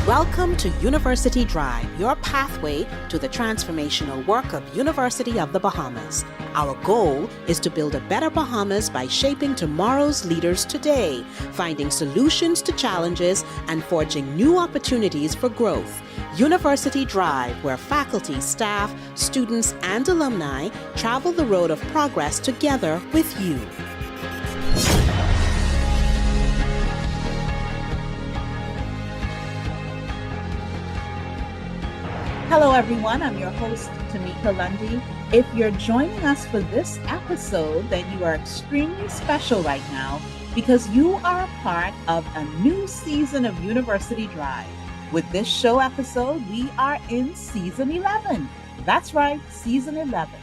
Welcome to University Drive, your pathway to the transformational work of University of the Bahamas. Our goal is to build a better Bahamas by shaping tomorrow's leaders today, finding solutions to challenges, and forging new opportunities for growth. University Drive, where faculty, staff, students, and alumni travel the road of progress together with you. Hello, everyone. I'm your host, Tameka Lundy. If you're joining us for this episode, then you are extremely special right now because you are a part of a new season of University Drive. With this show episode, we are in season 11. That's right, season 11.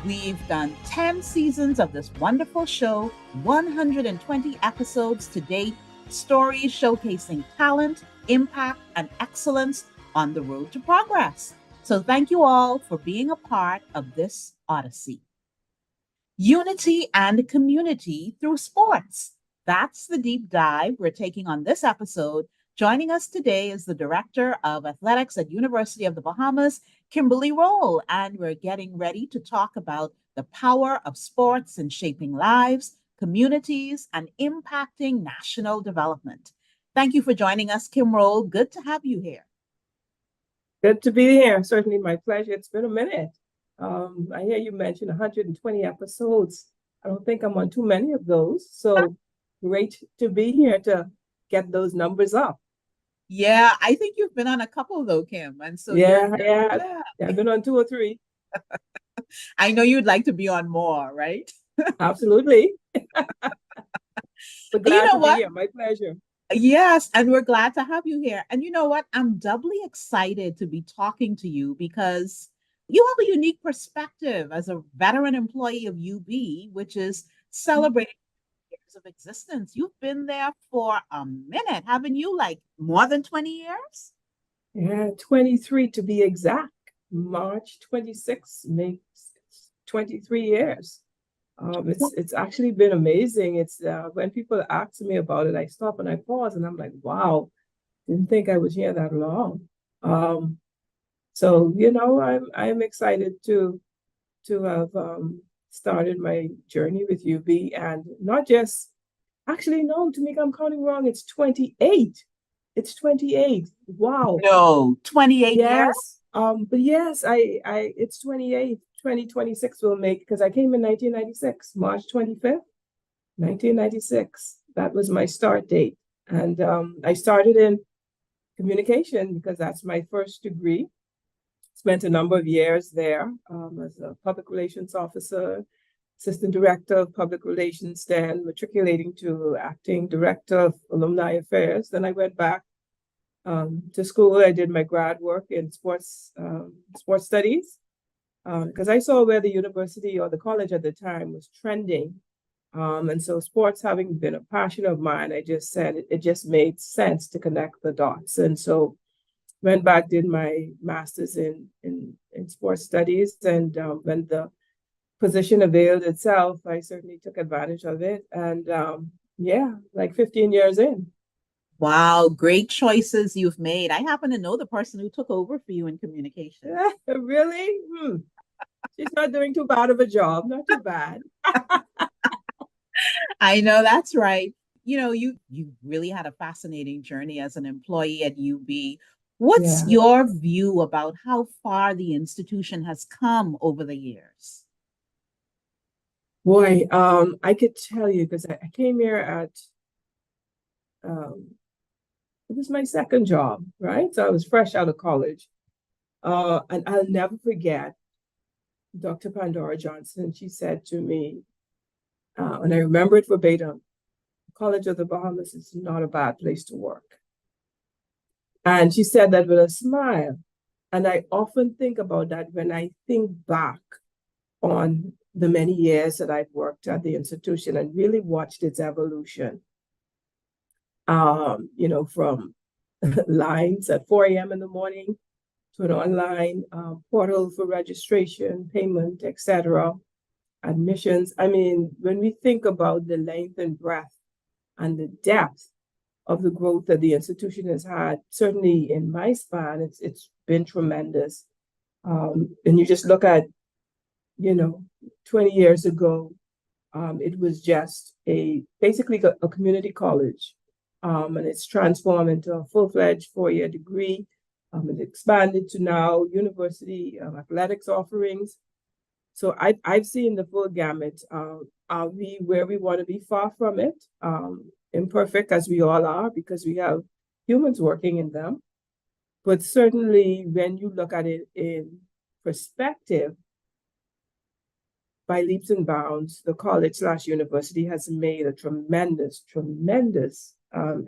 We've done 10 seasons of this wonderful show, 120 episodes to date, stories showcasing talent, impact, and excellence on the road to progress. So thank you all for being a part of this odyssey. Unity and community through sports. That's the deep dive we're taking on this episode. Joining us today is the Director of Athletics at University of the Bahamas, Kimberley Rolle, and we're getting ready to talk about the power of sports in shaping lives, communities, and impacting national development. Thank you for joining us, Kim Rolle. Good to have you here. Good to be here. Certainly my pleasure. It's been a minute. I hear you mentioned 120 episodes. I don't think I'm on too many of those. So great to be here to get those numbers up. Yeah, I think you've been on a couple though, Kim. And so yeah, I've been on 2 or 3. I know you'd like to be on more, right? Absolutely. But glad you know to what? be here. My pleasure. Yes, and we're glad to have you here. And you know what? I'm doubly excited to be talking to you because you have a unique perspective as a veteran employee of UB, which is celebrating years of existence. You've been there for a minute, haven't you? Like more than 20 years? Yeah, 23 to be exact. March 26 makes 23 years. It's actually been amazing. It's when people ask me about it, I stop and I pause and I'm like, wow, didn't think I was here that long. So I'm excited to have started my journey with UB, and not just no, Tameka, I'm counting wrong. It's 28. It's 28. Wow. No, 28 years. Yes. But yes, it's 28. 2026 will make, because I came in 1996, March 25th, 1996. That was my start date. And I started in communication because that's my first degree. Spent a number of years there as a public relations officer, assistant director of public relations, then matriculating to acting director of alumni affairs. Then I went back to school. I did my grad work in sports studies. Because I saw where the university or the college at the time was trending. And so sports having been a passion of mine, I just said it just made sense to connect the dots. And so went back, did my master's in sports studies. And when the position availed itself, I certainly took advantage of it. And like 15 years in. Wow, great choices you've made. I happen to know the person who took over for you in communication. Really? She's not doing too bad of a job. Not too bad. I know, that's right. You know, you really had a fascinating journey as an employee at UB. What's your view about how far the institution has come over the years? Boy, I could tell you, because I came here at it was my second job, right? So I was fresh out of college. And I'll never forget Dr. Pandora Johnson. She said to me, and I remember it verbatim, College of the Bahamas is not a bad place to work. And she said that with a smile. And I often think about that when I think back on the many years that I've worked at the institution and really watched its evolution. From lines at 4 a.m. in the morning to an online portal for registration, payment, etc., admissions. I mean, when we think about the length and breadth and the depth of the growth that the institution has had. Certainly in my span, it's been tremendous. And you just look at, 20 years ago, it was just basically a community college, and it's transformed into a full-fledged 4-year degree. It's expanded to now university athletics offerings. So I've seen the full gamut. Are we where we want to be? Far from it. Imperfect as we all are, because we have humans working in them. But certainly when you look at it in perspective, by leaps and bounds, the college/university has made a tremendous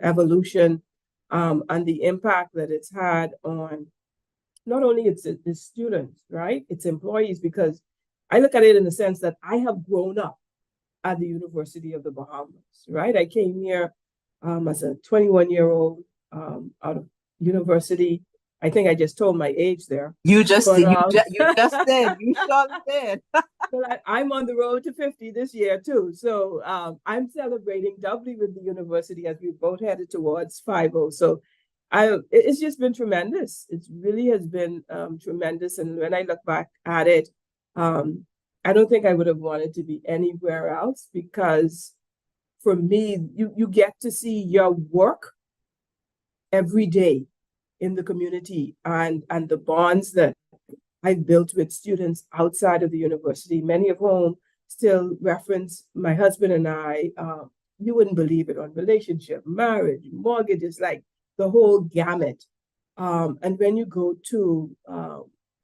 evolution, and the impact that it's had on not only its students, right, its employees, because I look at it in the sense that I have grown up at the University of the Bahamas, right? I came here as a 21-year-old out of university. I think I just told my age there. You just did. You just did. You sure did. But I'm on the road to 50 this year too. So I'm celebrating doubly with the university as we both headed towards 50. So it's just been tremendous. It really has been tremendous. And when I look back at it, I don't think I would have wanted to be anywhere else, because for me, you get to see your work every day in the community, and the bonds that I've built with students outside of the university, many of whom still reference my husband and I. You wouldn't believe it, on relationship, marriage, mortgages, like the whole gamut. And when you go to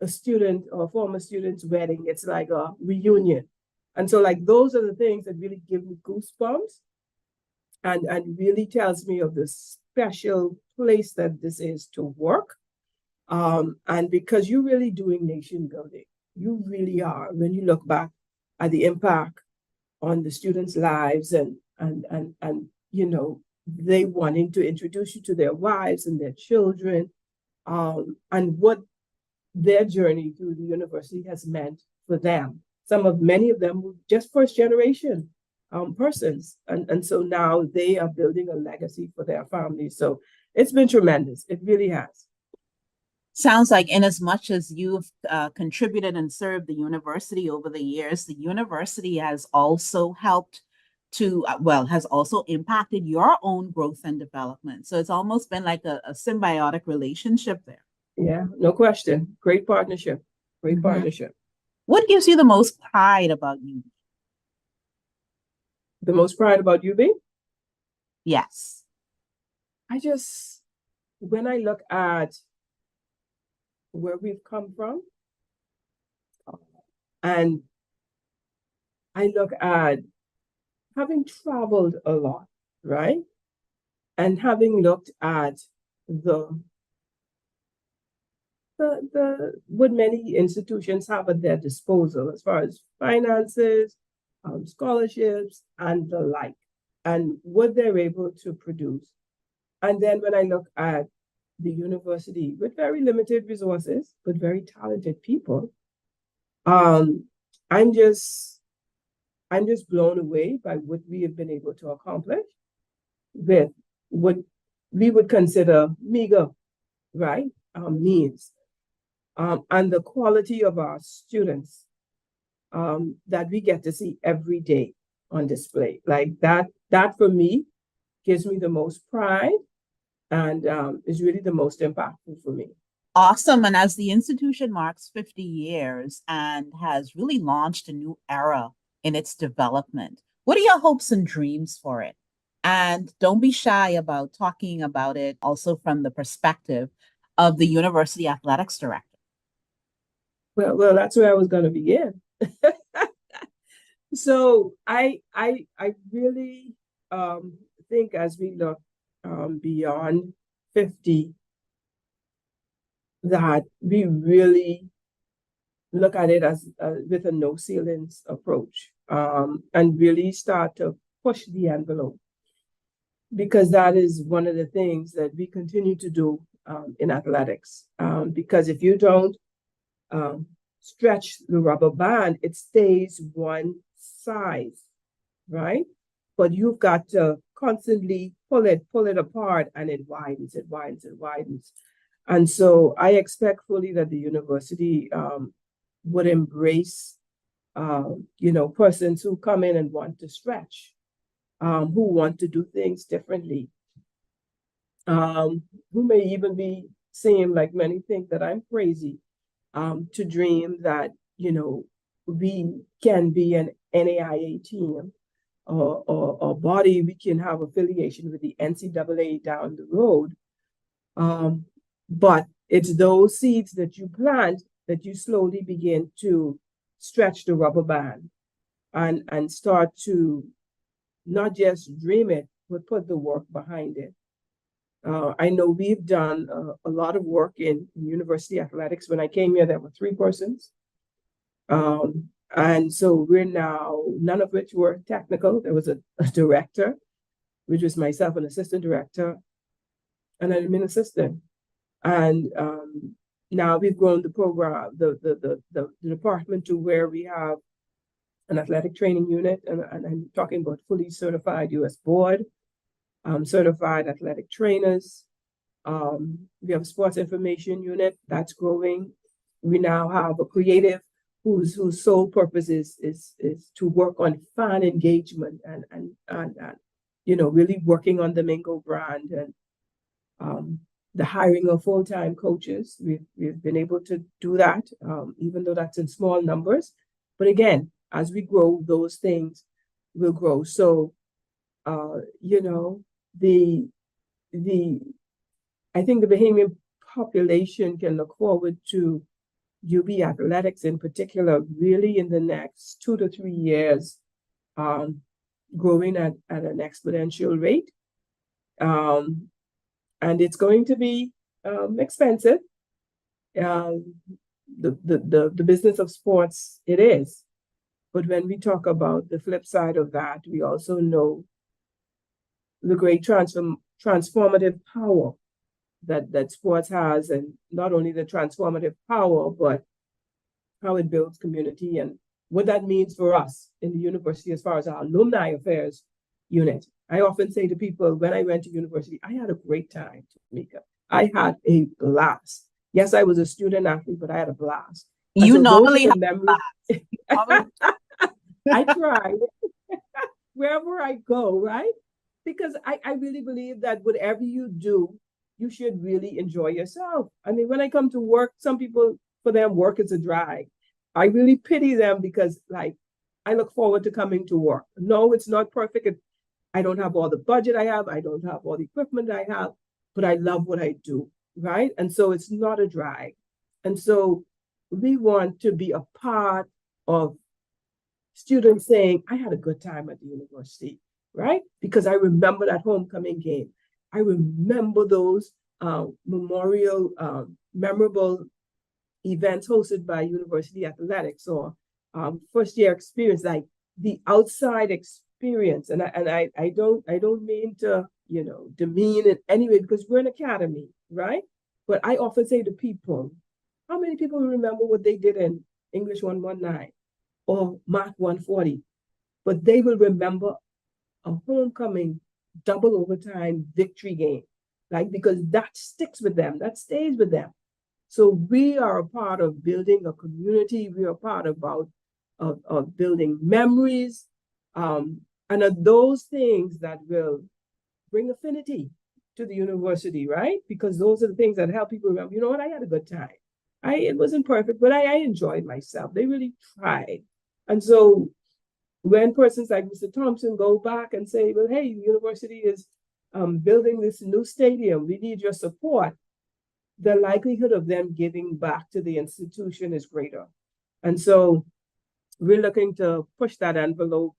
a student or former student's wedding, it's like a reunion. And so like those are the things that really give me goosebumps and really tells me of the special place that this is to work. And because you're really doing nation building, you really are, when you look back at the impact on the students' lives and they wanting to introduce you to their wives and their children, and what their journey through the university has meant for them. Many of them were just first generation persons. And so now they are building a legacy for their families. So it's been tremendous. It really has. Sounds like, in as much as you've contributed and served the university over the years, the university has also helped to, has also impacted your own growth and development. So it's almost been like a symbiotic relationship there. Yeah, no question. Great partnership. Great partnership. What gives you the most pride about UB? The most pride about UB? Yes. When I look at where we've come from, and I look at having traveled a lot, right? And having looked at what many institutions have at their disposal as far as finances, scholarships, and the like, and what they're able to produce. And then when I look at the university with very limited resources, but very talented people, I'm just blown away by what we have been able to accomplish with what we would consider meager, right, means. And the quality of our students that we get to see every day on display. Like that for me gives me the most pride, and is really the most impactful for me. Awesome. And as the institution marks 50 years and has really launched a new era in its development, what are your hopes and dreams for it? And don't be shy about talking about it also from the perspective of the university athletics director. Well, that's where I was going to begin. So I really think as we look beyond 50, that we really look at it as with a no ceilings approach, and really start to push the envelope, because that is one of the things that we continue to do in athletics. Because if you don't stretch the rubber band, it stays one size, right? But you've got to constantly pull it apart, and it widens, it widens, it widens. And so I expect fully that the university would embrace, persons who come in and want to stretch, who want to do things differently, who may even be saying, like many think that I'm crazy, to dream that, we can be an NAIA team or body, we can have affiliation with the NCAA down the road. But it's those seeds that you plant that you slowly begin to stretch the rubber band and start to not just dream it, but put the work behind it. I know we've done a lot of work in university athletics. When I came here, there were 3 persons. And so we're now, none of which were technical. There was a director, which was myself, an assistant director, and an admin assistant. And now we've grown the program, the department to where we have an athletic training unit, and I'm talking about fully certified U.S. board, certified athletic trainers. We have a sports information unit that's growing. We now have a creative whose sole purpose is to work on fan engagement and really working on the Mingo brand, and the hiring of full-time coaches. We've been able to do that, even though that's in small numbers. But again, as we grow, those things will grow. So, I think the Bahamian population can look forward to UB Athletics in particular, really in the next 2 to 3 years, growing at an exponential rate. And it's going to be expensive. The business of sports, it is. But when we talk about the flip side of that, we also know the great transformative power that sports has, and not only the transformative power, but how it builds community and what that means for us in the university as far as our alumni affairs unit. I often say to people, when I went to university, I had a great time, Tameka. I had a blast. Yes, I was a student athlete, but I had a blast. You normally have a blast. I try wherever I go, right? Because I really believe that whatever you do, you should really enjoy yourself. I mean, when I come to work, some people, for them, work is a drag. I really pity them because, like, I look forward to coming to work. No, it's not perfect. I don't have all the budget I have. I don't have all the equipment I have, but I love what I do, right? And so it's not a drag. And so we want to be a part of students saying, I had a good time at the university, right? Because I remember that homecoming game. I remember those memorable events hosted by University Athletics, or first year experience, like the outside experience. And I don't mean to, demean in any way, because we're an academy, right? But I often say to people, how many people remember what they did in English 119 or Math 140? But they will remember a homecoming double overtime victory game, because that sticks with them, that stays with them. So we are a part of building a community. We are a part of building memories, and of those things that will bring affinity to the university, right? Because those are the things that help people remember, you know what, I had a good time. It wasn't perfect, but I enjoyed myself. They really tried. And so when persons like Mr. Thompson go back and say, well, hey, the university is building this new stadium, we need your support, the likelihood of them giving back to the institution is greater. And so we're looking to push that envelope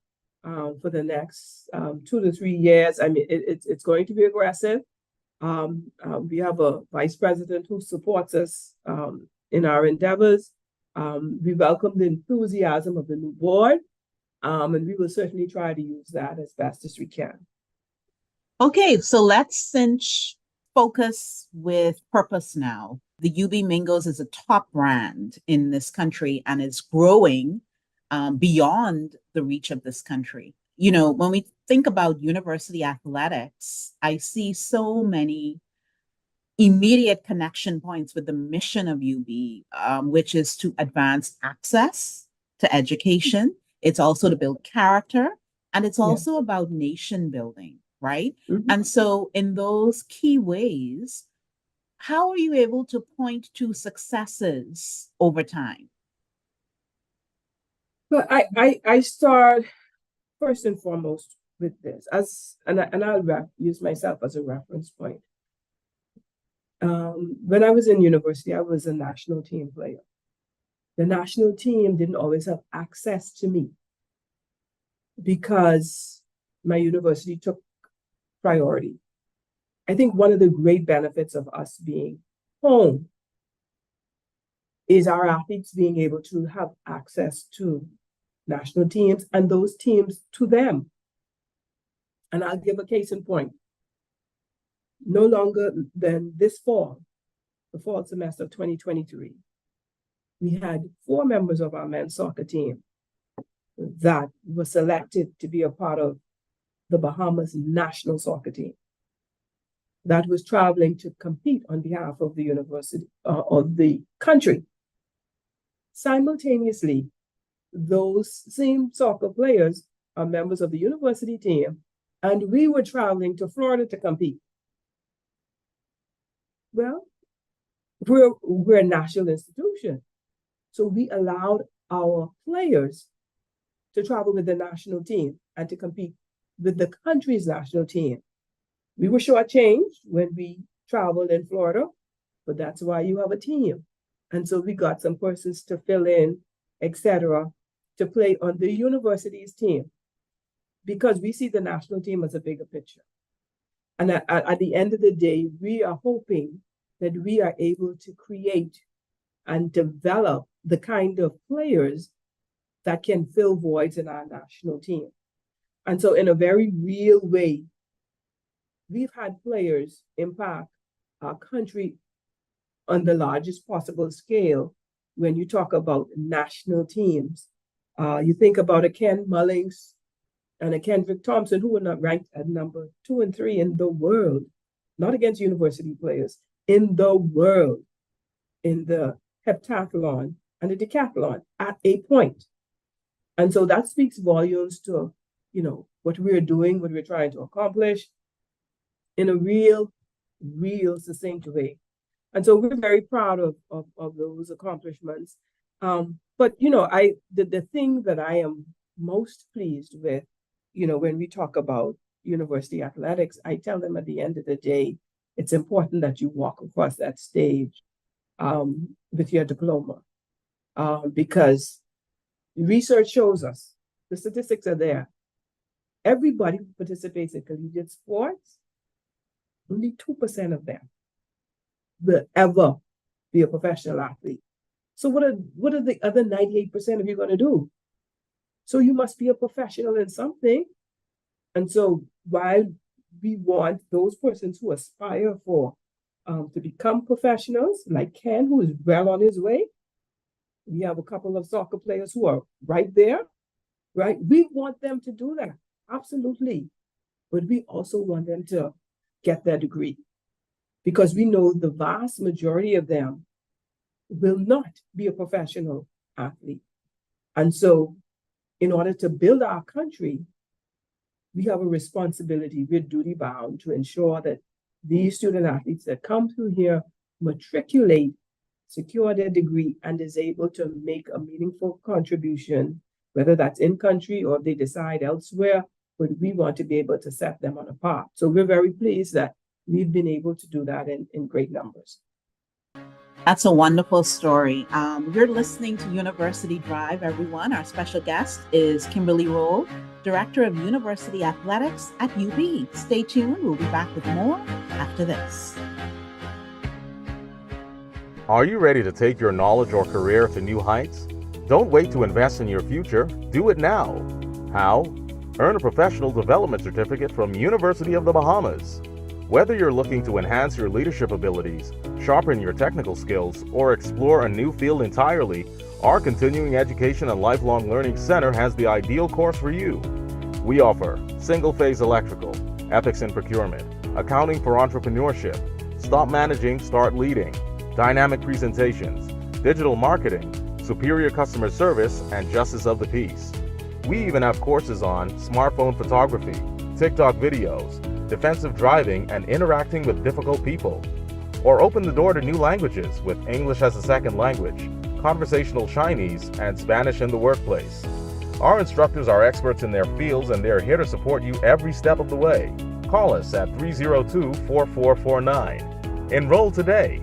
for the next 2 to 3 years. I mean, it's going to be aggressive. We have a vice president who supports us in our endeavors. We welcome the enthusiasm of the new board, and we will certainly try to use that as best as we can. Okay, so let's cinch focus with purpose now. The UB Mingoes is a top brand in this country and is growing beyond the reach of this country. when we think about university athletics, I see so many immediate connection points with the mission of UB, which is to advance access to education. It's also to build character, and it's Yeah. also about nation building, right? Mhm. And so, in those key ways, how are you able to point to successes over time? But I start first and foremost with this and I'll use myself as a reference point. When I was in university, I was a national team player. The national team didn't always have access to me because my university took priority. I think one of the great benefits of us being home is our athletes being able to have access to national teams and those teams to them. And I'll give a case in point. No longer than this fall, the fall semester of 2023, we had 4 members of our men's soccer team that were selected to be a part of the Bahamas national soccer team that was traveling to compete on behalf of the university of the country. Simultaneously, those same soccer players are members of the university team, and we were traveling to Florida to compete. Well, we're a national institution, so we allowed our players to travel with the national team and to compete with the country's national team. We were shortchanged when we traveled in Florida, but that's why you have a team. And so we got some persons to fill in, etc., to play on the university's team because we see the national team as a bigger picture. And at the end of the day, we are hoping that we are able to create and develop the kind of players that can fill voids in our national team. And so in a very real way, we've had players impact our country on the largest possible scale when you talk about national teams. You think about a Ken Mullings and a Kendrick Thompson, who were not ranked at number 2 and 3 in the world, not against university players, in the world, in the heptathlon and the decathlon at a point. And so that speaks volumes to, what we're doing, what we're trying to accomplish in a real succinct way. And so we're very proud of those accomplishments. But, the thing that I am most pleased with, when we talk about university athletics, I tell them at the end of the day, it's important that you walk across that stage with your diploma because research shows us, the statistics are there. Everybody who participates in collegiate sports, only 2% of them will ever be a professional athlete. So what are the other 98% of you going to do? So you must be a professional in something. And so while we want those persons who aspire for to become professionals, like Ken, who is well on his way, we have a couple of soccer players who are right there, right? We want them to do that, absolutely. But we also want them to get their degree because we know the vast majority of them will not be a professional athlete. And so in order to build our country, we have a responsibility, we're duty bound to ensure that these student athletes that come through here matriculate, secure their degree, and is able to make a meaningful contribution, whether that's in country or they decide elsewhere, but we want to be able to set them on a path. So we're very pleased that we've been able to do that in great numbers. That's a wonderful story. You're listening to University Drive, everyone. Our special guest is Kimberley Rolle, Director of University Athletics at UB. Stay tuned. We'll be back with more after this. Are you ready to take your knowledge or career to new heights? Don't wait to invest in your future. Do it now. How? Earn a professional development certificate from University of the Bahamas. Whether you're looking to enhance your leadership abilities, sharpen your technical skills, or explore a new field entirely, our Continuing Education and Lifelong Learning Center has the ideal course for you. We offer single-phase electrical, ethics in procurement, accounting for entrepreneurship, stop managing, start leading, dynamic presentations, digital marketing, superior customer service, and justice of the peace. We even have courses on smartphone photography, TikTok videos, defensive driving, and interacting with difficult people. Or open the door to new languages with English as a second language, conversational Chinese, and Spanish in the workplace. Our instructors are experts in their fields and they're here to support you every step of the way. Call us at 302-4449. Enroll today.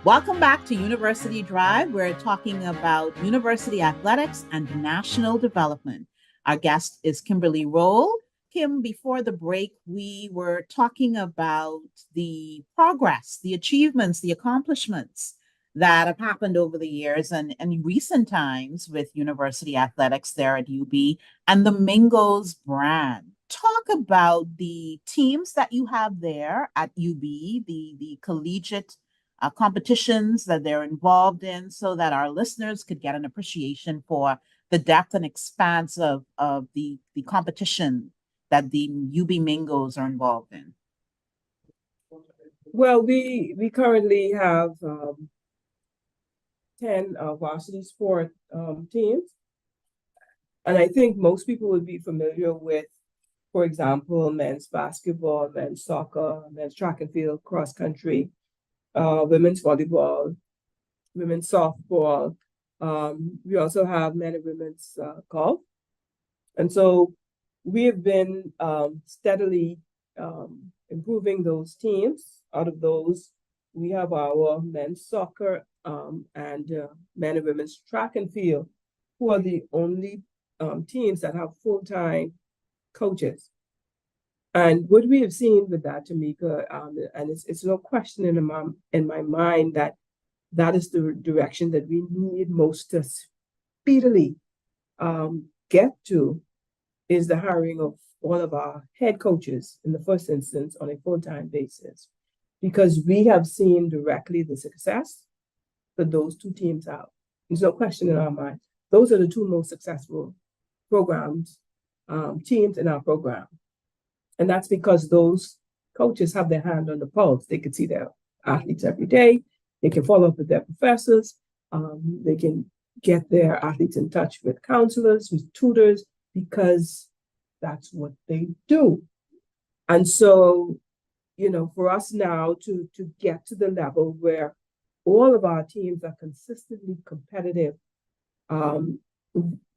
Welcome back to University Drive. We're talking about university athletics and national development. Our guest is Kimberley Rolle. Kim, before the break, we were talking about the progress, the achievements, the accomplishments that have happened over the years and in recent times with university athletics there at UB and the Mingoes brand. Talk about the teams that you have there at UB, the collegiate competitions that they're involved in, so that our listeners could get an appreciation for the depth and expanse of the competition that the UB Mingoes are involved in. Well, we currently have 10 varsity sport teams. And I think most people would be familiar with, for example, men's basketball, men's soccer, men's track and field, cross country, women's volleyball, women's softball. We also have men and women's golf. And so we have been steadily improving those teams. Out of those, we have our men's soccer and men and women's track and field, who are the only teams that have full-time coaches. And what we have seen with that, Tameka, and it's no question in my mind that that is the direction that we need most to speedily get to, is the hiring of all of our head coaches in the first instance on a full-time basis, because we have seen directly the success that those two teams have. There's no question in our mind. Those are the two most successful programs, teams in our program. And that's because those coaches have their hand on the pulse. They can see their athletes every day. They can follow up with their professors. They can get their athletes in touch with counselors, with tutors, because that's what they do. And so, for us now to get to the level where all of our teams are consistently competitive,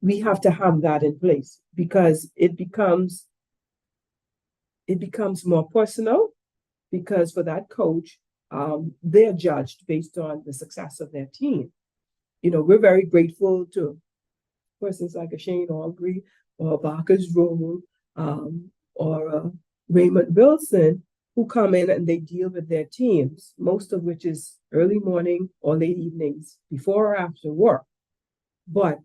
we have to have that in place, because it becomes more personal, because for that coach, they're judged based on the success of their team. We're very grateful to persons like a Shane Albury or Barker's Rolle or Raymond Wilson, who come in and they deal with their teams, most of which is early morning or late evenings, before or after work. But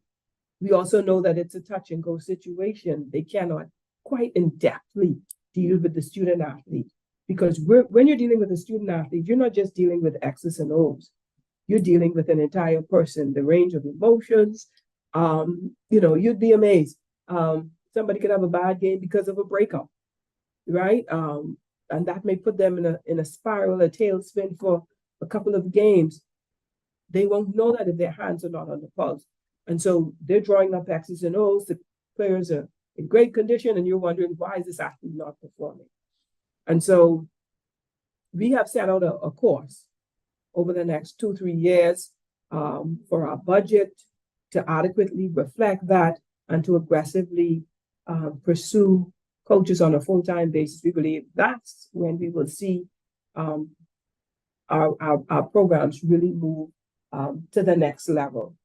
we also know that it's a touch and go situation. They cannot quite in-depthly deal with the student athlete, because when you're dealing with a student athlete, you're not just dealing with X's and O's. You're dealing with an entire person, the range of emotions. You'd be amazed. Somebody could have a bad game because of a breakup, right? And that may put them in a spiral, a tailspin for a couple of games. They won't know that if their hands are not on the pulse. And so they're drawing up X's and O's. The players are in great condition, and you're wondering, why is this athlete not performing? And so we have set out a course over the next 2-3 years for our budget to adequately reflect that and to aggressively pursue coaches on a full-time basis. We believe that's when we will see our programs really move to the next level.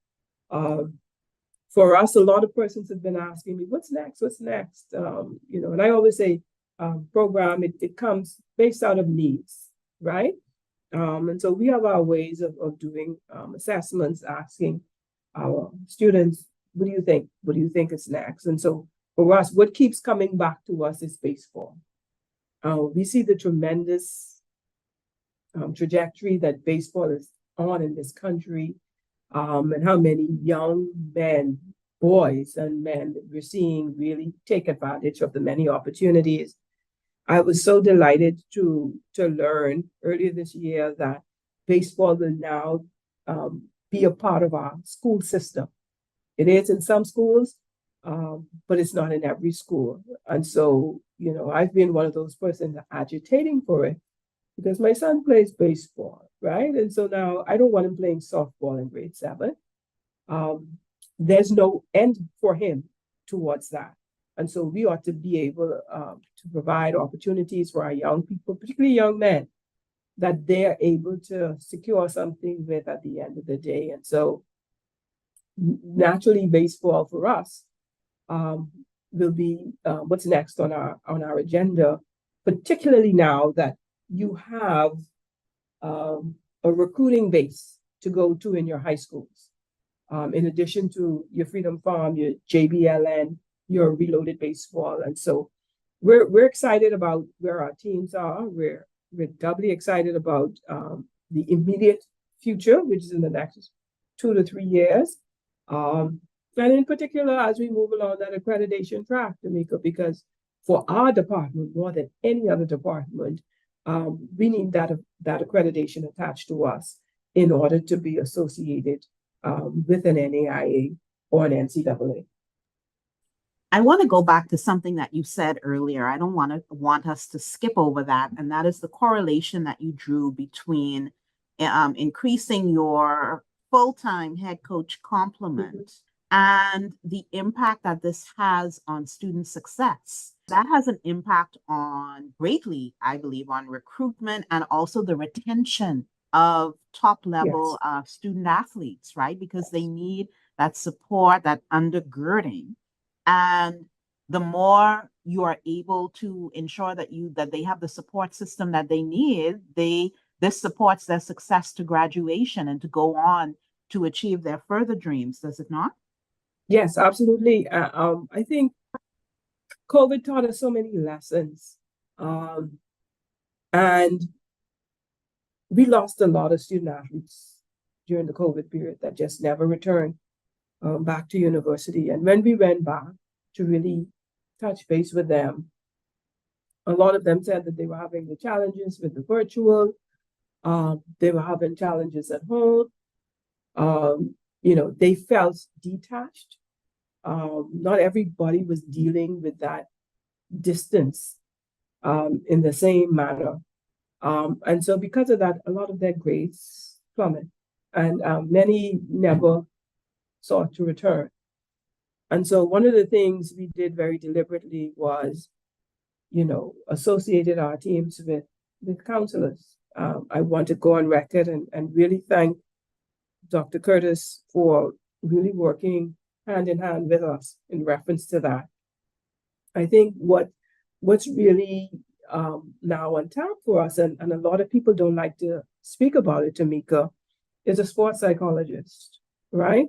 For us, a lot of persons have been asking me, what's next? What's next? And I always say, program, it comes based out of needs, right? And so we have our ways of doing assessments, asking our students, what do you think? What do you think is next? And so for us, what keeps coming back to us is baseball. We see the tremendous trajectory that baseball is on in this country, and how many young men, boys and men that we're seeing really take advantage of the many opportunities. I was so delighted to learn earlier this year that baseball will now be a part of our school system. It is in some schools, but it's not in every school. And so, I've been one of those persons agitating for it because my son plays baseball, right? And so now I don't want him playing softball in grade 7. There's no end for him towards that. And so we ought to be able to provide opportunities for our young people, particularly young men, that they're able to secure something with at the end of the day. And so naturally, baseball for us will be what's next on our agenda, particularly now that you have a recruiting base to go to in your high schools. In addition to your Freedom Farm, your JBLN, your Reloaded Baseball. And so we're excited about where our teams are. We're doubly excited about the immediate future, which is in the next 2 to 3 years. And in particular, as we move along that accreditation track, Tameka, because for our department, more than any other department, we need that accreditation attached to us in order to be associated with an NAIA or an NCAA. I want to go back to something that you said earlier. I don't want us to skip over that, and that is the correlation that you drew between increasing your full-time head coach complement and the impact that this has on student success. That has an impact on greatly, I believe, on recruitment and also the retention of top-level student athletes, right? Because they need that support, that undergirding. And the more you are able to ensure that they have the support system that they need, this supports their success to graduation and to go on to achieve their further dreams, does it not? Yes, absolutely. I think COVID taught us so many lessons. And we lost a lot of student athletes during the COVID period that just never returned back to university. And when we went back to really touch base with them, a lot of them said that they were having the challenges with the virtual. They were having challenges at home. They felt detached. Not everybody was dealing with that distance in the same manner. And so because of that, a lot of their grades plummeted, and many never sought to return. And so one of the things we did very deliberately was, associated our teams with counselors. I want to go on record and really thank Dr. Curtis for really working hand in hand with us in reference to that. I think what's really now on tap for us, and a lot of people don't like to speak about it, Tameka, is a sports psychologist, right?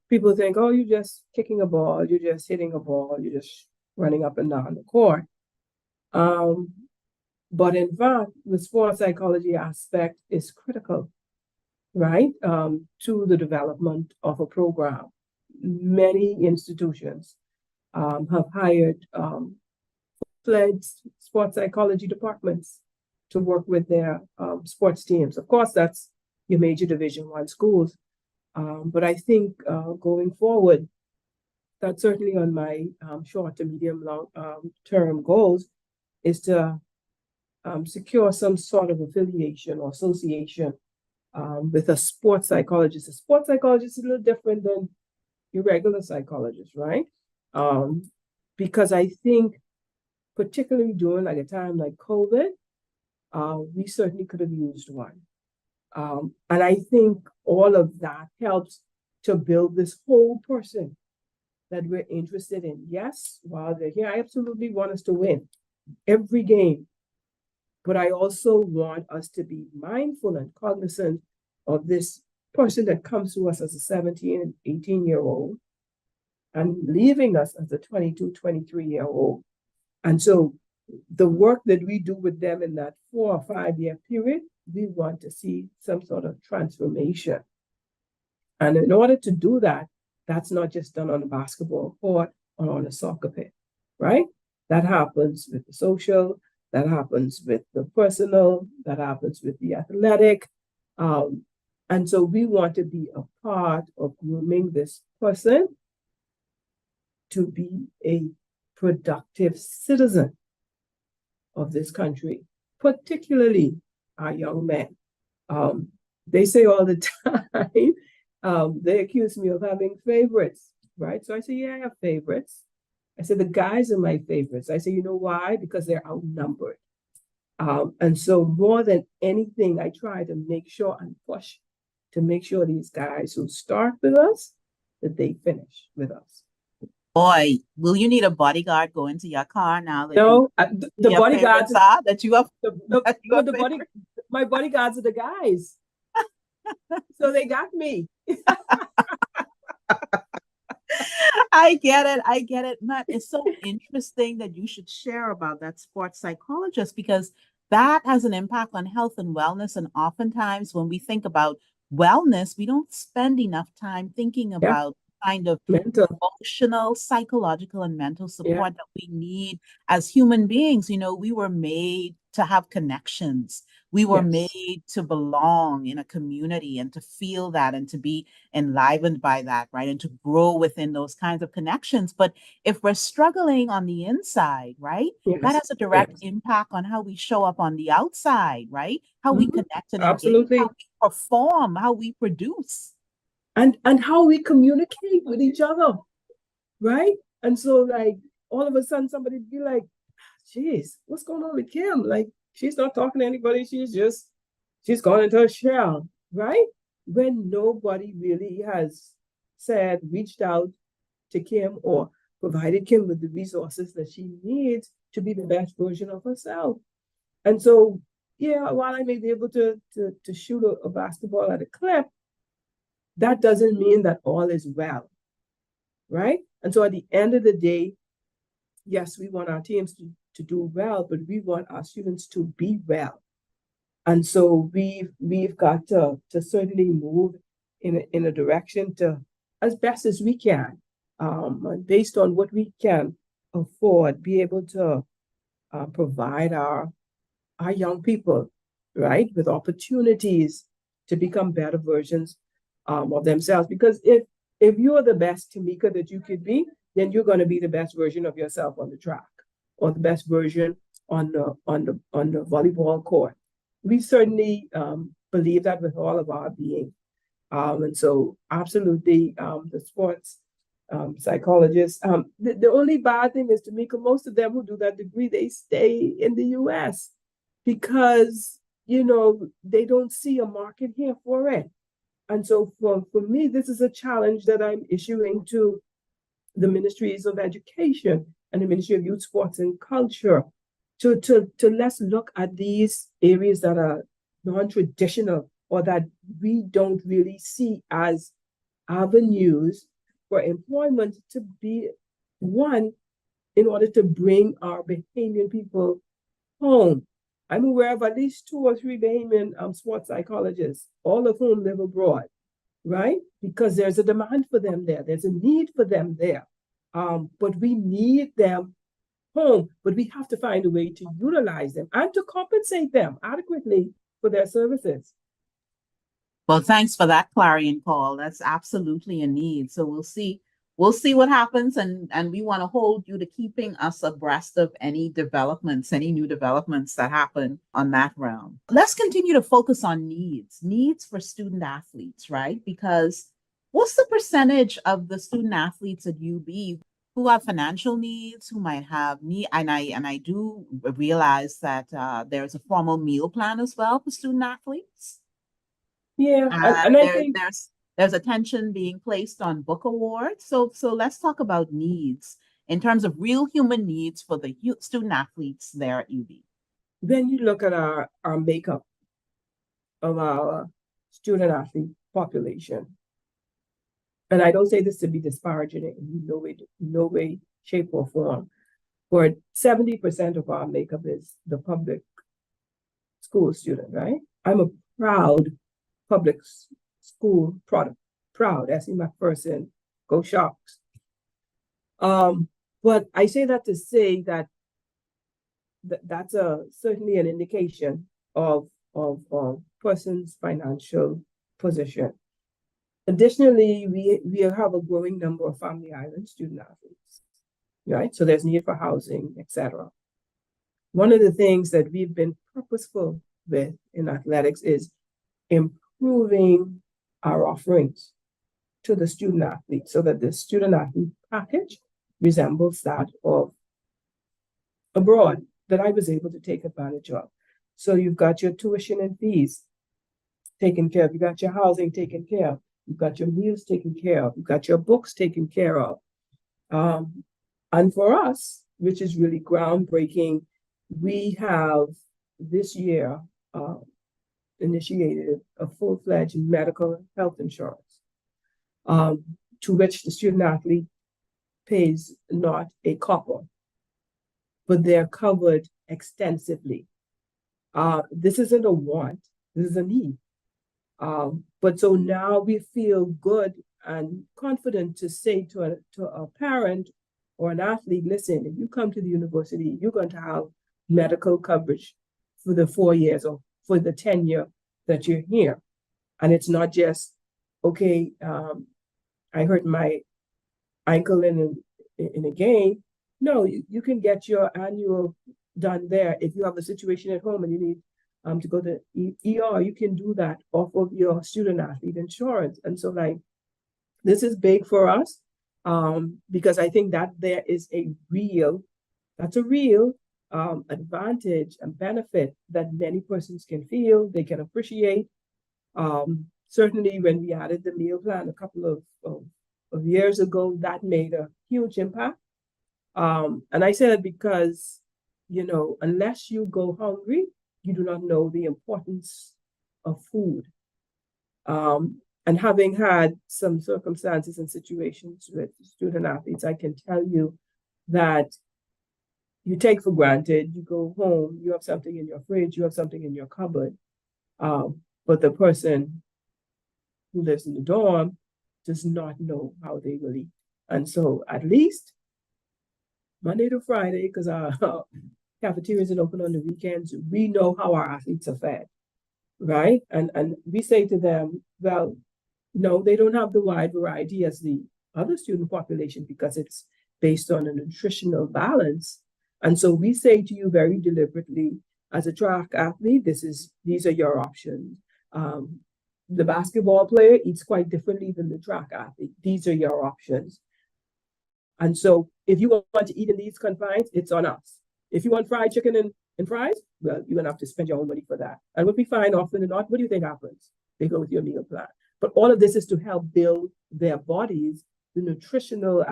People think, oh, you're just kicking a ball, you're just hitting a ball, you're just running up and down the court. But in fact, the sports psychology aspect is critical, right, to the development of a program. Many institutions have hired fledged sports psychology departments to work with their sports teams. Of course, that's your major Division I schools. But I think going forward, that's certainly on my short to medium long term goals, is to secure some sort of affiliation or association with a sports psychologist. A sports psychologist is a little different than your regular psychologist, right? Because I think particularly during like a time like COVID, we certainly could have used one. And I think all of that helps to build this whole person that we're interested in. Yes, while they're here, I absolutely want us to win every game. But I also want us to be mindful and cognizant of this person that comes to us as a 17 and 18-year-old and leaving us as a 22, 23-year-old. And so the work that we do with them in that 4 or 5 year period, we want to see some sort of transformation. And in order to do that, that's not just done on the basketball court or on a soccer pitch, right? That happens with the social, that happens with the personal, that happens with the athletic. And so we want to be a part of grooming this person to be a productive citizen of this country, particularly our young men. They say all the time, they accuse me of having favorites, right? So I say, yeah, I have favorites. I said, the guys are my favorites. I say, you know why? Because they're outnumbered. And so more than anything, I try to make sure and push to make sure these guys who start with us, that they finish with us. Boy, will you need a bodyguard go into your car now that No, the your bodyguards favorites are that you have my bodyguards are the guys. So they got me. I get it. Matt, it's so interesting that you should share about that sports psychologist, because that has an impact on health and wellness. And oftentimes when we think about wellness, we don't spend enough time thinking Yeah. about kind of Mental. emotional, psychological, and mental support Yeah. that we need as human beings. You know, we were made to have connections. We were Yes. made to belong in a community and to feel that and to be enlivened by that, right? And to grow within those kinds of connections. But if we're struggling on the inside, right, that Yes. has a direct Yes. impact on how we show up on the outside, right? How we Mhm. connect and engage, Absolutely. how we perform, how we produce. And how we communicate with each other, right? And so like all of a sudden somebody be like, geez, what's going on with Kim? Like, she's not talking to anybody, she's gone into a shell, right? When nobody really has reached out to Kim or provided Kim with the resources that she needs to be the best version of herself. And so, yeah, while I may be able to shoot a basketball at a clip, that doesn't mean that all is well, right? And so at the end of the day, yes, we want our teams to do well, but we want our students to be well. And so we've got to certainly move in a direction to, as best as we can, based on what we can afford, be able to provide our young people, right, with opportunities to become better versions of themselves. Because if you are the best Tameka that you could be, then you're going to be the best version of yourself on the track, or the best version on the volleyball court. We certainly believe that with all of our being. And so absolutely, the sports psychologists, the only bad thing is, Tameka, most of them who do that degree, they stay in the US because, they don't see a market here for it. And so for me, this is a challenge that I'm issuing to the Ministries of Education and the Ministry of Youth, Sports, and Culture to let's look at these areas that are non-traditional, or that we don't really see as avenues for employment, to be one, in order to bring our Bahamian people home. I'm aware of at least 2 or 3 Bahamian sports psychologists, all of whom live abroad, right? Because there's a demand for them there. There's a need for them there. But we need them home, but we have to find a way to utilize them and to compensate them adequately for their services. Well, thanks for that clarion call. That's absolutely a need. So we'll see what happens, and we want to hold you to keeping us abreast of any new developments that happen on that realm. Let's continue to focus on needs for student athletes, right? Because what's the percentage of the student athletes at UB who have financial needs, who might have need, and I do realize that there's a formal meal plan as well for student athletes. Yeah, and I think there's attention being placed on book awards. So let's talk about needs in terms of real human needs for the student athletes there at UB. Then you look at our makeup of our student athlete population. And I don't say this to be disparaging in no way, shape, or form. For 70% of our makeup is the public school student, right? I'm a proud public school product, proud, S.E. McPherson, go Sharks. But I say that to say that that's certainly an indication of person's financial position. Additionally, we have a growing number of family island student athletes, right? So there's need for housing, etc. One of the things that we've been purposeful with in athletics is improving our offerings to the student athlete so that the student athlete package resembles that of abroad that I was able to take advantage of. So you've got your tuition and fees taken care of, you got your housing taken care of, you've got your meals taken care of, you've got your books taken care of. And for us, which is really groundbreaking, we have this year initiated a full-fledged medical health insurance, to which the student athlete pays not a copper, but they're covered extensively. This isn't a want, this is a need. But so now we feel good and confident to say to a parent or an athlete, listen, if you come to the university, you're going to have medical coverage for the 4 years or for the tenure that you're here. And it's not just, okay, I hurt my ankle in a game. No, you can get your annual done there. If you have a situation at home and you need to go to ER, you can do that off of your student athlete insurance. And so like, this is big for us, because I think that there is a real advantage and benefit that many persons can feel, they can appreciate. Certainly when we added the meal plan a couple of years ago, that made a huge impact. And I say that because, unless you go hungry, you do not know the importance of food. And having had some circumstances and situations with student athletes, I can tell you that you take for granted, you go home, you have something in your fridge, you have something in your cupboard, but the person who lives in the dorm does not know how they will eat. And so at least Monday to Friday, because our cafeteria isn't open on the weekends, we know how our athletes are fed, right? And we say to them, well, no, they don't have the wide variety as the other student population because it's based on a nutritional balance. And so we say to you very deliberately, as a track athlete, these are your options. The basketball player eats quite differently than the track athlete. These are your options. And so if you want to eat in these confines, it's on us. If you want fried chicken and fries, well, you're gonna have to spend your own money for that. And what we find often than not, what do you think happens? They go with your meal plan. But all of this is to help build their bodies, the nutritional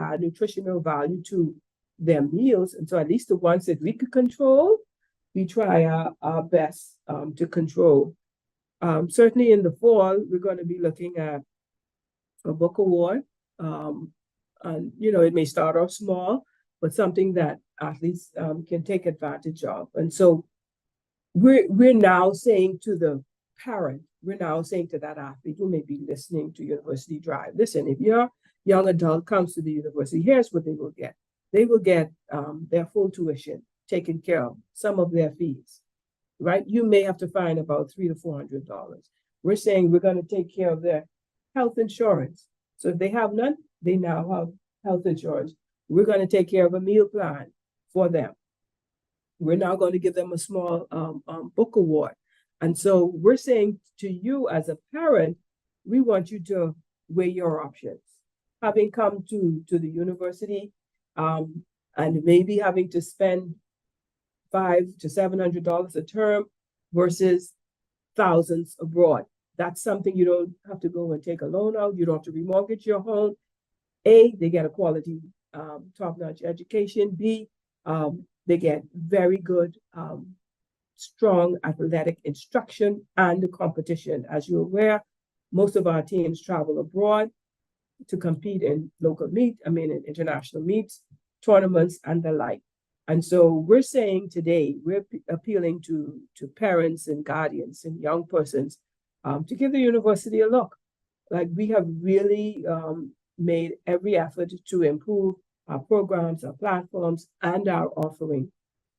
value to their meals. And so at least the ones that we could control, we try our best to control. Certainly in the fall, we're going to be looking at a book award. And, it may start off small, but something that athletes can take advantage of. And so we're now saying to the parent, we're now saying to that athlete who may be listening to University Drive, listen, if your young adult comes to the university, here's what they will get. They will get their full tuition taken care of, some of their fees, right? You may have to find about $300 to $400. We're saying we're going to take care of their health insurance. So if they have none, they now have health insurance. We're going to take care of a meal plan for them. We're now going to give them a small book award. And so we're saying to you as a parent, we want you to weigh your options. Having come to the university and maybe having to spend $500 to $700 a term versus thousands abroad. That's something you don't have to go and take a loan out. You don't have to remortgage your home. A, they get a quality top-notch education. B, they get very good strong athletic instruction and competition. As you're aware, most of our teams travel abroad to compete in local in international meets, tournaments, and the like. And so we're saying today, we're appealing to parents and guardians and young persons to give the university a look. Like, we have really made every effort to improve our programs, our platforms, and our offering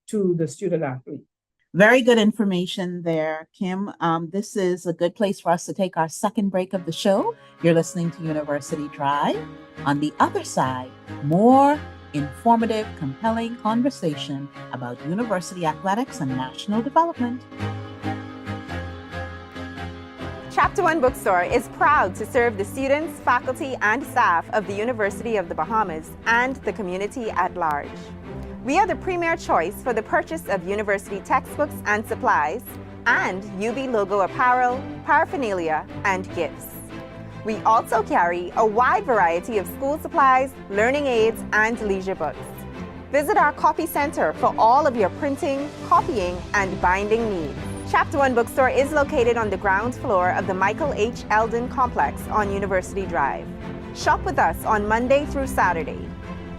to the student athlete. Very good information there, Kim. This is a good place for us to take our second break of the show. You're listening to University Drive. On the other side, more informative, compelling conversation about university athletics and national development. Chapter One Bookstore is proud to serve the students, faculty, and staff of the University of the Bahamas and the community at large. We are the premier choice for the purchase of university textbooks and supplies, and UB logo apparel, paraphernalia, and gifts. We also carry a wide variety of school supplies, learning aids, and leisure books. Visit our copy center for all of your printing, copying, and binding needs. Chapter One Bookstore is located on the ground floor of the Michael H. Eldon Complex on University Drive. Shop with us on Monday through Saturday.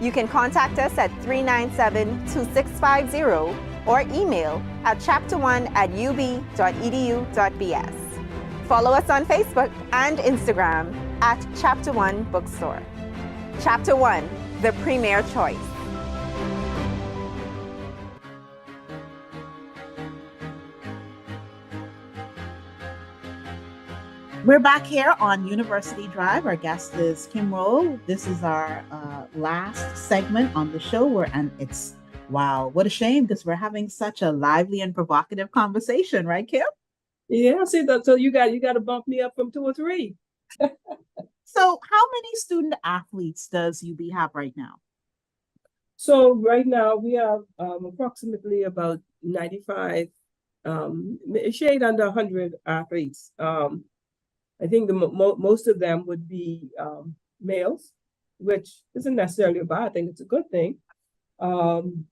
You can contact us at 397-2650 or email at chapter1@ub.edu.bs. Follow us on Facebook and Instagram at Chapter One Bookstore. Chapter One, the premier choice. We're back here on University Drive. Our guest is Kim Rolle. This is our last segment on the show, and it's, wow, what a shame, because we're having such a lively and provocative conversation, right, Kim? Yeah, see that. So you got to bump me up from 2 or 3. So how many student athletes does UB have right now? So right now we have approximately about 95, shade under 100 athletes. I think most of them would be males, which isn't necessarily a bad thing. It's a good thing. And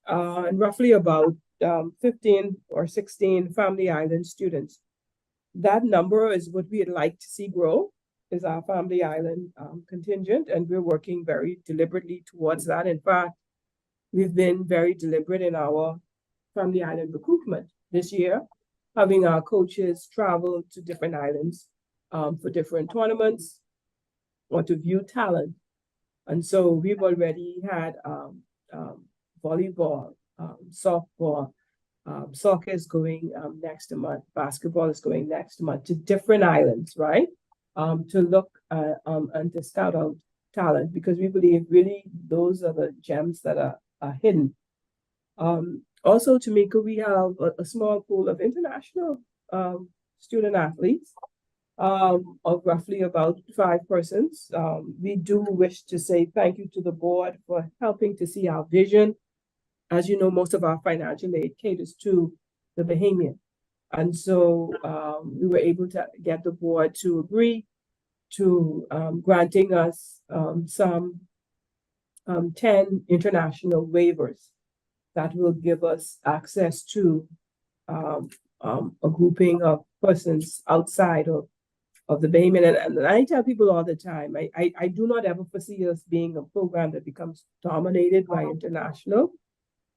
roughly about 15 or 16 Family Island students. That number is what we'd like to see grow, is our Family Island contingent, and we're working very deliberately towards that. In fact, we've been very deliberate in our Family Island recruitment this year, having our coaches travel to different islands for different tournaments or to view talent. And so we've already had volleyball, softball, soccer is going next month, basketball is going next month to different islands, right? To look and to scout out talent, because we believe really those are the gems that are hidden. Also, Tameka, we have a small pool of international student athletes of roughly about 5 persons. We do wish to say thank you to the board for helping to see our vision. As you know, most of our financial aid caters to the Bahamian. And so we were able to get the board to agree to granting us some 10 international waivers that will give us access to a grouping of persons outside of the Bahamian. And I tell people all the time, I do not ever foresee us being a program that becomes dominated by international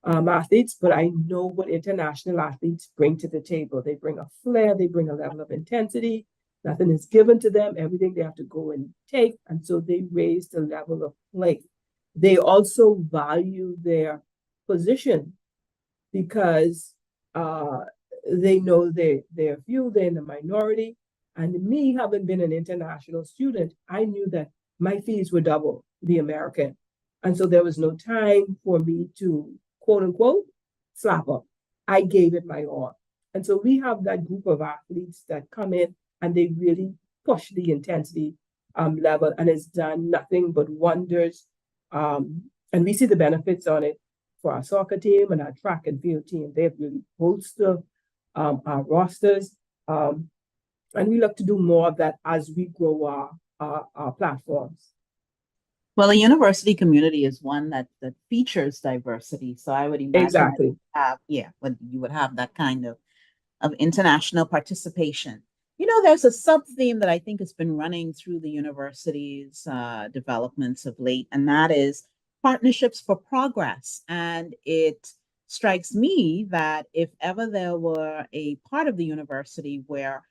athletes, but I know what international athletes bring to the table. They bring a flair, they bring a level of intensity. Nothing is given to them, everything they have to go and take. And so they raise the level of play. They also value their position because they know they're few, they're in the minority. And me, having been an international student, I knew that my fees were double the American. And so there was no time for me to, quote unquote, slap up. I gave it my all. And so we have that group of athletes that come in and they really push the intensity level, and it's done nothing but wonders. And we see the benefits on it for our soccer team and our track and field team. They've really bolstered our rosters. And we look to do more of that as we grow our platforms. Well, the university community is one that features diversity. So I would imagine Exactly. you would have that kind of international participation. You know, there's a sub-theme that I think has been running through the university's developments of late, and that is partnerships for progress. And it strikes me that if ever there were a part of the university where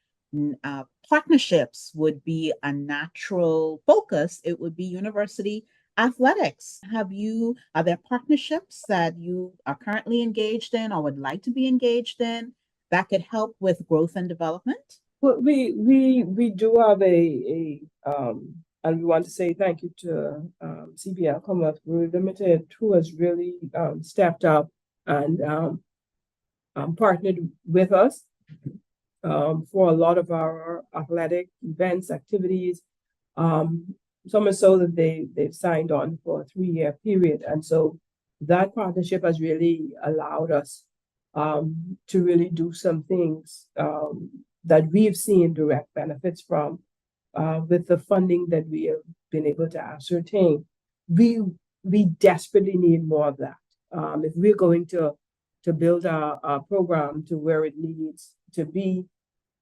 partnerships would be a natural focus, it would be university athletics. Are there partnerships that you are currently engaged in or would like to be engaged in that could help with growth and development? Well, we do have and we want to say thank you to CBL Commonwealth Brewery Limited, who has really stepped up and partnered with us for a lot of our athletic events, activities. So much so that they've signed on for a 3-year period, and so that partnership has really allowed us to really do some things that we've seen direct benefits from with the funding that we have been able to ascertain. We desperately need more of that. If we're going to build our program to where it needs to be,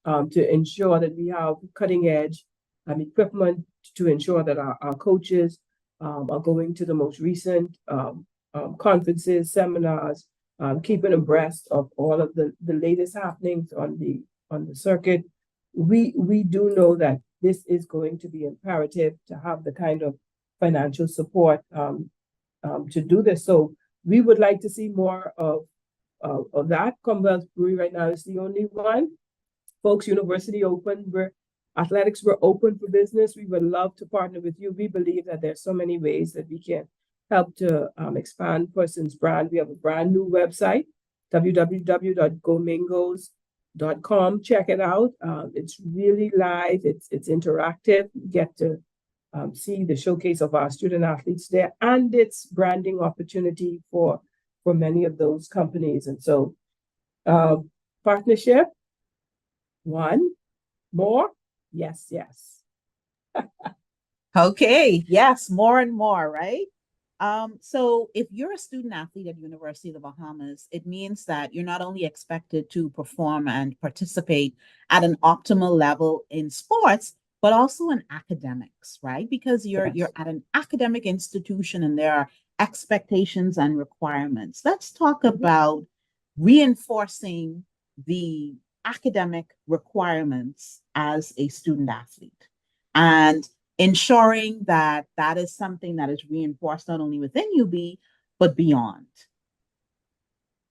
to ensure that we have cutting edge equipment, to ensure that our coaches are going to the most recent conferences, seminars, keeping abreast of all of the latest happenings on the circuit. We do know that this is going to be imperative to have the kind of financial support to do this. So we would like to see more of that. Commonwealth Brewery right now is the only one. Folks, University open, athletics were open for business. We would love to partner with you. We believe that there's so many ways that we can help to expand person's brand. We have a brand new website, www.gomingos.com. Check it out. It's really live. It's interactive. You get to see the showcase of our student athletes there, and it's branding opportunity for many of those companies. And so partnership, one more. Yes. Okay. Yes. More and more, right? So if you're a student athlete at University of the Bahamas, it means that you're not only expected to perform and participate at an optimal level in sports, but also in academics, right? Because you're at an academic institution and there are expectations and requirements. Let's talk about reinforcing the academic requirements as a student athlete and ensuring that that is something that is reinforced not only within UB, but beyond.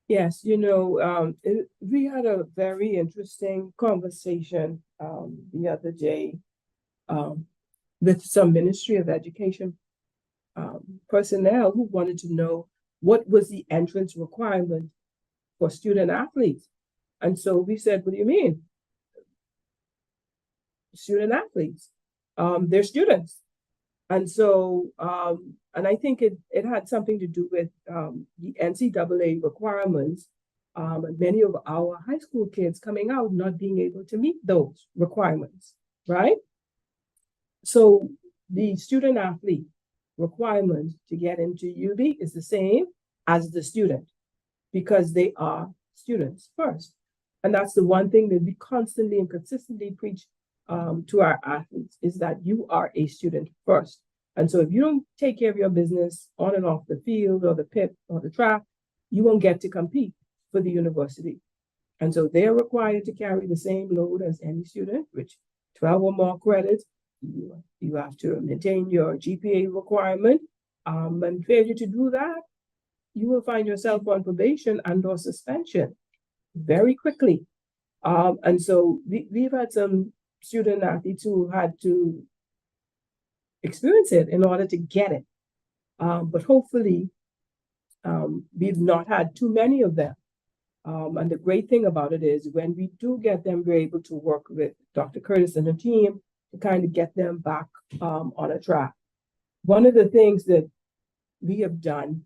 Yes, we had a very interesting conversation the other day with some Ministry of Education personnel who wanted to know what was the entrance requirement for student athletes. And so we said, what do you mean? Student athletes. They're students. And so, and I think it had something to do with the NCAA requirements, and many of our high school kids coming out not being able to meet those requirements, right? So the student athlete requirement to get into UB is the same as the student because they are students first. And that's the one thing that we constantly and consistently preach to our athletes is that you are a student first. And so if you don't take care of your business on and off the field or the pit or the track, you won't get to compete for the university. And so they're required to carry the same load as any student, which 12 or more credits. You have to maintain your GPA requirement. And failure to do that, you will find yourself on probation and or suspension very quickly. And so we've had some student athletes who had to experience it in order to get it. But hopefully, we've not had too many of them. And the great thing about it is when we do get them, we're able to work with Dr. Curtis and her team to kind of get them back on a track. One of the things that we have done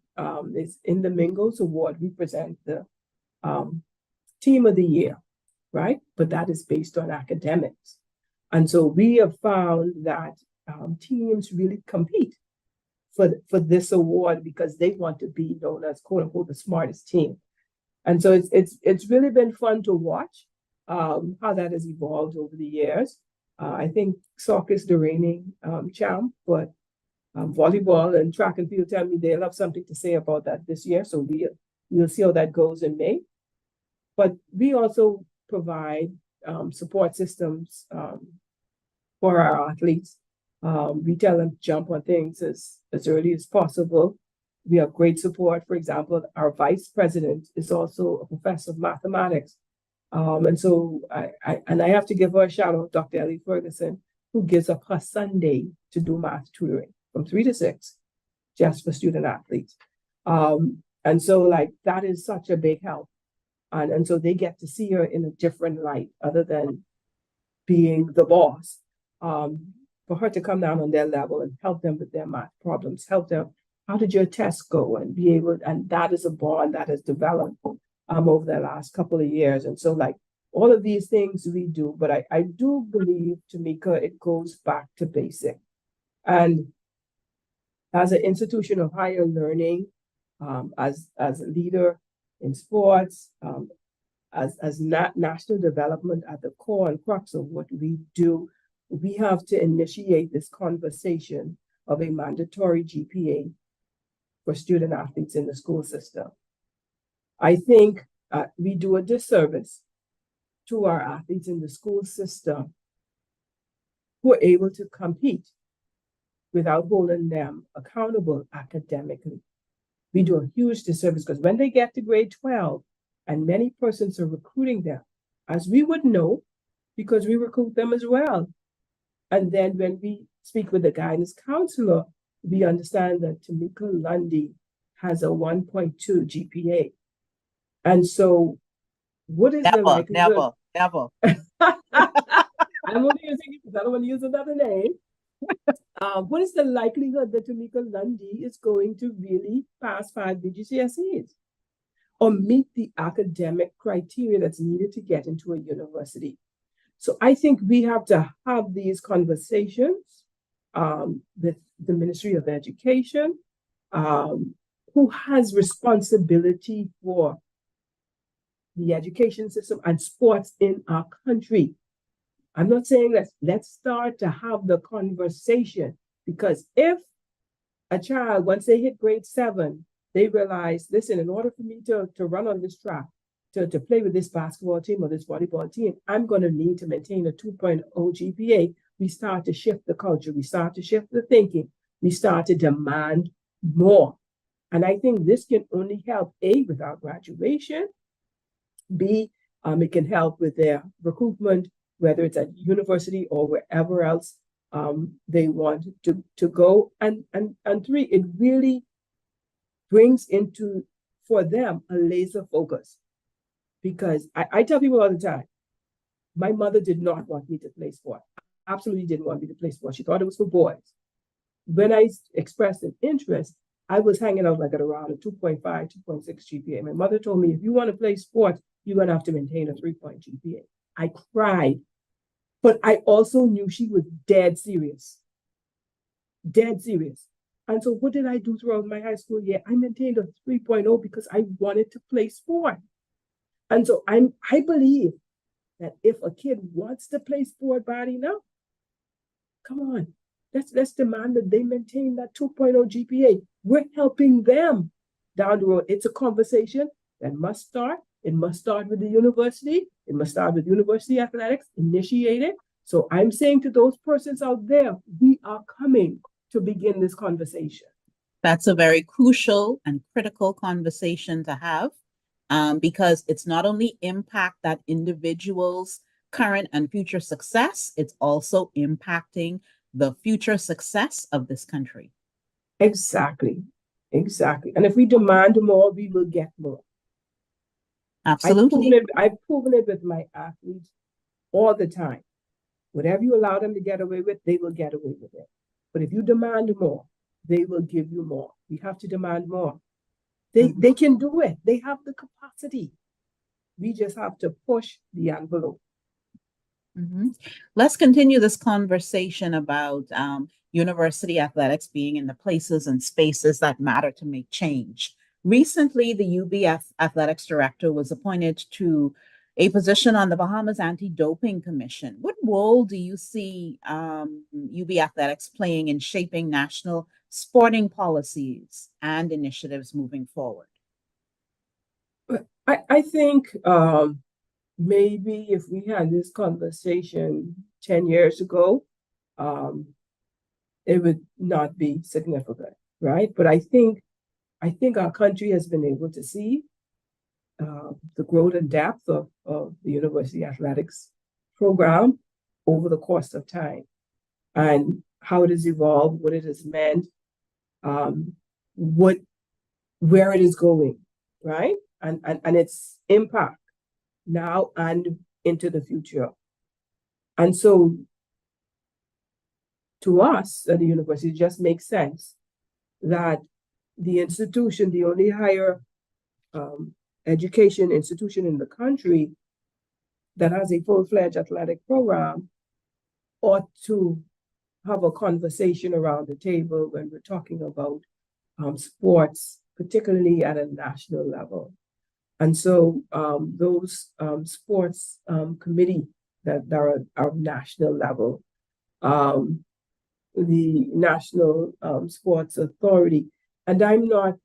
is in the Mingoes Award, we present the Team of the Year, right? But that is based on academics. And so we have found that teams really compete for this award because they want to be known as quote unquote the smartest team. And so it's really been fun to watch how that has evolved over the years. I think soccer is the reigning champ, but Volleyball and track and field tell me they'll have something to say about that this year. So we'll see how that goes in May. But we also provide support systems for our athletes. We tell them to jump on things as early as possible. We have great support. For example, our vice president is also a professor of mathematics. And so I have to give her a shout out, Dr. Ellie Ferguson, who gives up her Sunday to do math tutoring from 3 to 6, just for student athletes. And so like that is such a big help. And so they get to see her in a different light other than being the boss. For her to come down on their level and help them with their math problems, help them, how did your test go? And be able, and that is a bond that has developed over the last couple of years. And so like all of these things we do, but I do believe, Tameka, it goes back to basic. And as an institution of higher learning, as a leader in sports, as national development at the core and crux of what we do, we have to initiate this conversation of a mandatory GPA for student athletes in the school system. I think we do a disservice to our athletes in the school system who are able to compete without holding them accountable academically. We do a huge disservice because when they get to grade 12, and many persons are recruiting them, as we would know, because we recruit them as well. And then when we speak with the guidance counselor, we understand that Tameka Lundy has a 1.2 GPA. And so what is the likelihood? Never. I'm only using it because I don't want to use another name. What is the likelihood that Tameka Lundy is going to really pass 5 BGCSEs or meet the academic criteria that's needed to get into a university? So I think we have to have these conversations with the Ministry of Education, who has responsibility for the education system and sports in our country. I'm not saying let's start to have the conversation, because if a child, once they hit grade 7, they realize, listen, in order for me to run on this track, to play with this basketball team or this volleyball team, I'm going to need to maintain a 2.0 GPA. We start to shift the culture. We start to shift the thinking. We start to demand more. And I think this can only help, A, with our graduation. B, it can help with their recruitment, whether it's at university or wherever else they want to go. And 3, it really brings into, for them, a laser focus. Because I tell people all the time, my mother did not want me to play sport. Absolutely didn't want me to play sport. She thought it was for boys. When I expressed an interest, I was hanging out like at around a 2.5, 2.6 GPA. My mother told me, if you want to play sports, you're going to have to maintain a 3-point GPA. I cried, but I also knew she was dead serious. Dead serious. And so what did I do throughout my high school year? I maintained a 3.0 because I wanted to play sport. And so I believe that if a kid wants to play sport bad enough, come on, let's demand that they maintain that 2.0 GPA. We're helping them down the road. It's a conversation that must start. It must start with the university. It must start with university athletics, initiate it. So I'm saying to those persons out there, we are coming to begin this conversation. That's a very crucial and critical conversation to have. Because it's not only impact that individual's current and future success, it's also impacting the future success of this country. Exactly. And if we demand more, we will get more. Absolutely. I've proven it with my athletes all the time. Whatever you allow them to get away with, they will get away with it. But if you demand more, they will give you more. We have to demand more. They can do it. They have the capacity. We just have to push the envelope. Mm-hmm. Let's continue this conversation about university athletics being in the places and spaces that matter to make change. Recently, the UB Athletics Director was appointed to a position on the Bahamas Anti-Doping Commission. What role do you see UB Athletics playing in shaping national sporting policies and initiatives moving forward? I think maybe if we had this conversation 10 years ago, it would not be significant, right? But I think our country has been able to see the growth and depth of the university athletics program over the course of time, and how it has evolved, what it has meant, where it is going, right? And its impact now and into the future. And so to us at the university, it just makes sense that the institution, the only higher education institution in the country that has a full-fledged athletic program, ought to have a conversation around the table when we're talking about sports, particularly at a national level. And so those sports committee that are at national level, the National Sports Authority, and I'm not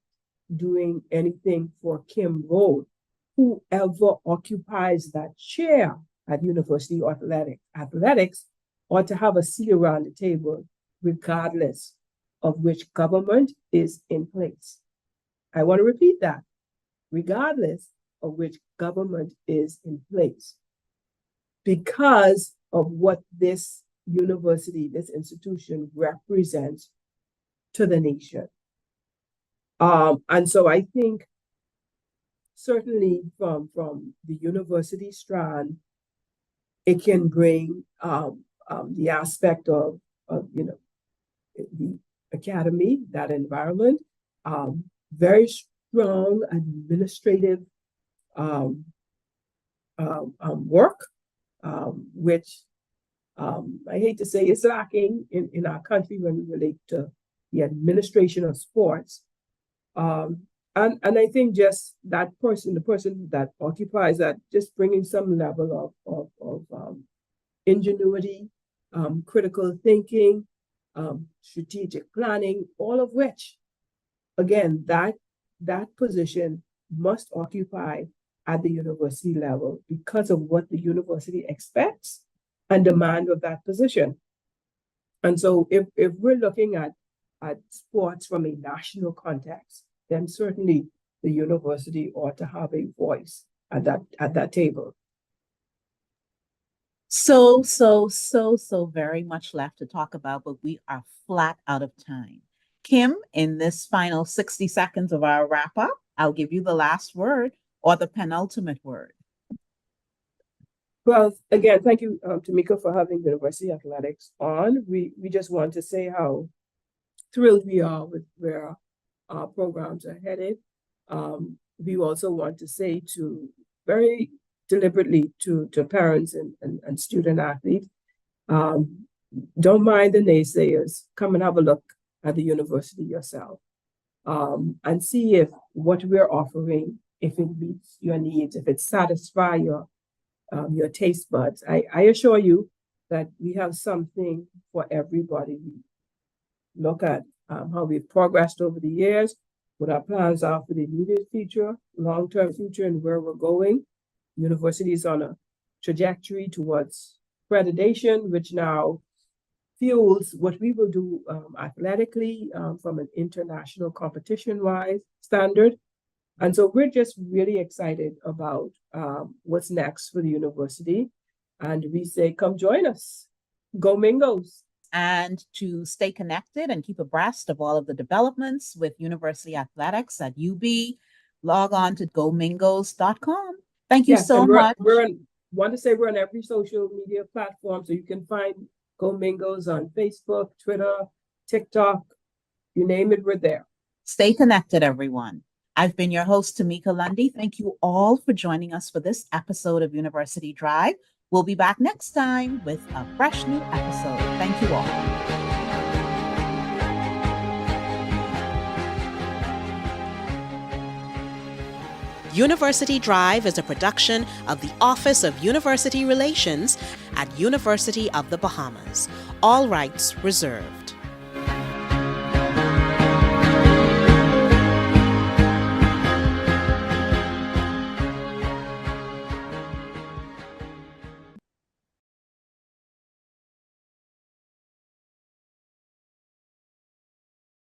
doing anything for Kim Rolle, whoever occupies that chair at University Athletics ought to have a seat around the table, regardless of which government is in place. I want to repeat that, regardless of which government is in place, because of what this university, this institution represents to the nation. And so I think certainly from the university strand, it can bring the aspect of the academy, that environment, very strong administrative work, which I hate to say is lacking in our country when we relate to the administration of sports. And I think just that person, the person that occupies that, just bringing some level of ingenuity, critical thinking, strategic planning, all of which, again, that position must occupy at the university level because of what the university expects and demand of that position. And so if we're looking at sports from a national context, then certainly the university ought to have a voice at that table. So very much left to talk about, but we are flat out of time. Kim, in this final 60 seconds of our wrap up, I'll give you the last word or the penultimate word. Well, again, thank you, Tameka, for having University Athletics on. We just want to say how thrilled we are with where our programs are headed. We also want to say very deliberately to parents and student athletes, don't mind the naysayers. Come and have a look at the university yourself, and see if what we're offering, if it meets your needs, if it satisfies your taste buds. I assure you that we have something for everybody. Look at how we've progressed over the years, what our plans are for the immediate future, long-term future, and where we're going. University is on a trajectory towards accreditation, which now fuels what we will do athletically from an international competition-wise standard. And so we're just really excited about what's next for the university. And we say, come join us. Go Mingoes. And to stay connected and keep abreast of all of the developments with University Athletics at UB, log on to gomingos.com. Thank you so much. Want to say we're on every social media platform, so you can find Go Mingoes on Facebook, Twitter, TikTok, you name it, we're there. Stay connected, everyone. I've been your host, Tameka Lundy. Thank you all for joining us for this episode of University Drive. We'll be back next time with a fresh new episode. Thank you all. University Drive is a production of the Office of University Relations at University of the Bahamas. All rights reserved.